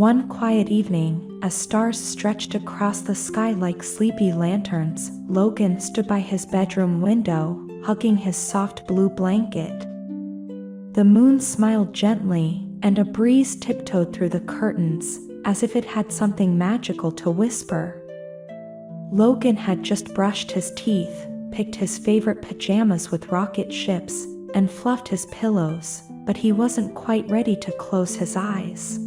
One quiet evening, as stars stretched across the sky like sleepy lanterns, Logan stood by his bedroom window, hugging his soft blue blanket. The moon smiled gently, and a breeze tiptoed through the curtains, as if it had something magical to whisper. Logan had just brushed his teeth, picked his favorite pajamas with rocket ships, and fluffed his pillows, but he wasn't quite ready to close his eyes.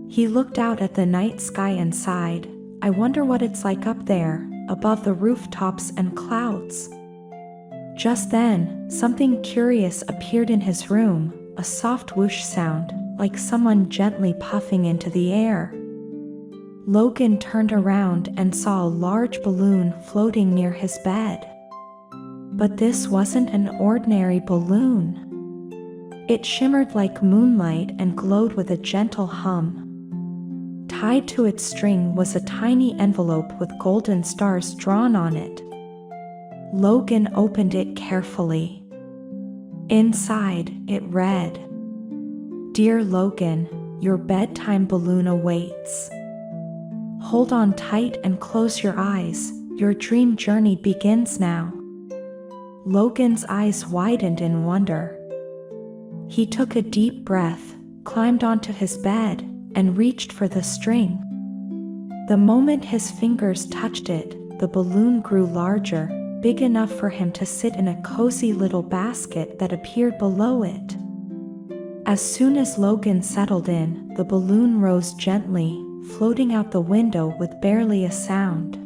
He looked out at the night sky and sighed, "I wonder what it's like up there, above the rooftops and clouds." Just then, something curious appeared in his room, a soft whoosh sound, like someone gently puffing into the air. Logan turned around and saw a large balloon floating near his bed. But this wasn't an ordinary balloon. It shimmered like moonlight and glowed with a gentle hum. Tied to its string was a tiny envelope with golden stars drawn on it. Logan opened it carefully. Inside, it read, "Dear Logan, your bedtime balloon awaits. Hold on tight and close your eyes, your dream journey begins now." Logan's eyes widened in wonder. He took a deep breath, climbed onto his bed, and reached for the string. The moment his fingers touched it, the balloon grew larger, big enough for him to sit in a cozy little basket that appeared below it. As soon as Logan settled in, the balloon rose gently, floating out the window with barely a sound.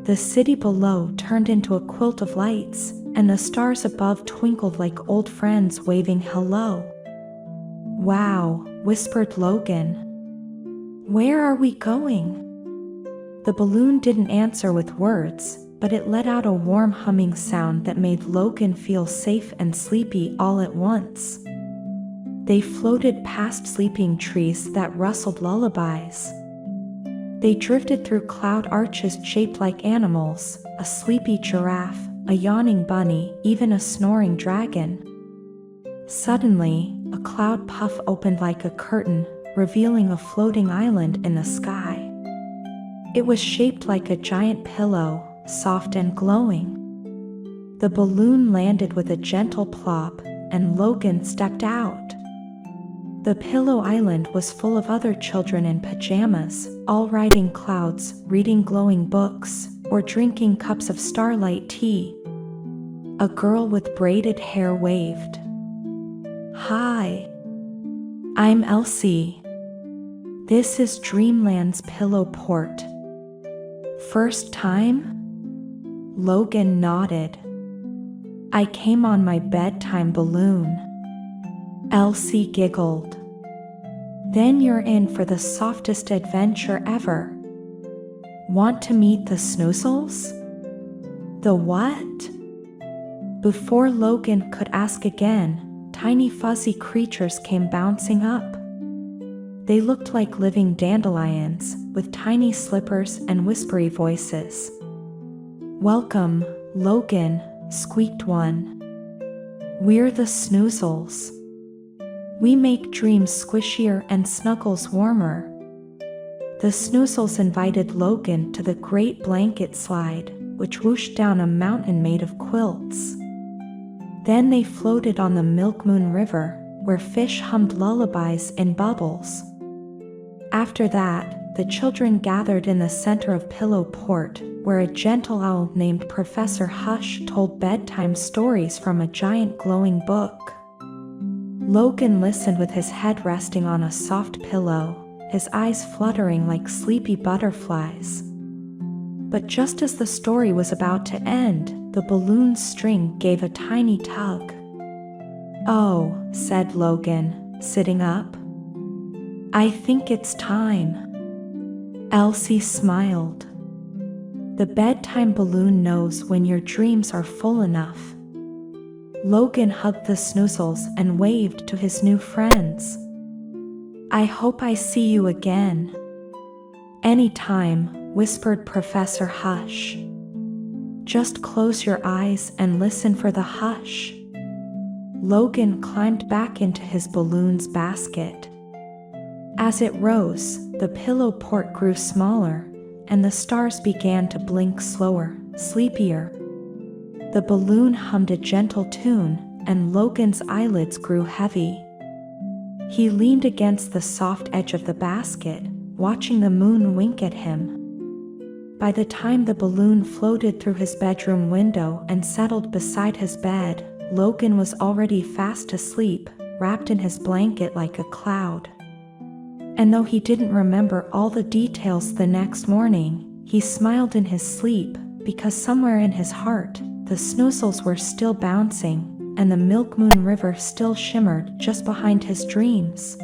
The city below turned into a quilt of lights, and the stars above twinkled like old friends waving hello. "Wow," whispered Logan. "Where are we going?" The balloon didn't answer with words, but it let out a warm humming sound that made Logan feel safe and sleepy all at once. They floated past sleeping trees that rustled lullabies. They drifted through cloud arches shaped like animals, a sleepy giraffe, a yawning bunny, even a snoring dragon. Suddenly, a cloud puff opened like a curtain, revealing a floating island in the sky. It was shaped like a giant pillow, soft and glowing. The balloon landed with a gentle plop, and Logan stepped out. The pillow island was full of other children in pajamas, all riding clouds, reading glowing books, or drinking cups of starlight tea. A girl with braided hair waved. "Hi. I'm Elsie. This is Dreamland's pillow port." "First time?" Logan nodded. "I came on my bedtime balloon." Elsie giggled. "Then you're in for the softest adventure ever. Want to meet the Snoozles?" "The what?" Before Logan could ask again, tiny fuzzy creatures came bouncing up. They looked like living dandelions, with tiny slippers and whispery voices. "Welcome, Logan," squeaked one. "We're the Snoozles. We make dreams squishier and snuggles warmer." The Snoozles invited Logan to the great blanket slide, which whooshed down a mountain made of quilts. Then they floated on the Milk Moon River, where fish hummed lullabies in bubbles. After that, the children gathered in the center of Pillow Port, where a gentle owl named Professor Hush told bedtime stories from a giant glowing book. Logan listened with his head resting on a soft pillow, his eyes fluttering like sleepy butterflies. But just as the story was about to end, the balloon's string gave a tiny tug. "Oh," said Logan, sitting up. "I think it's time." Elsie smiled. "The bedtime balloon knows when your dreams are full enough." Logan hugged the Snoozles and waved to his new friends. "I hope I see you again." "Anytime," whispered Professor Hush. "Just close your eyes and listen for the hush." Logan climbed back into his balloon's basket. As it rose, the pillow port grew smaller, and the stars began to blink slower, sleepier. The balloon hummed a gentle tune, and Logan's eyelids grew heavy. He leaned against the soft edge of the basket, watching the moon wink at him. By the time the balloon floated through his bedroom window and settled beside his bed, Logan was already fast asleep, wrapped in his blanket like a cloud. And though he didn't remember all the details the next morning, he smiled in his sleep, because somewhere in his heart, the snoozles were still bouncing, and the Milk Moon River still shimmered just behind his dreams.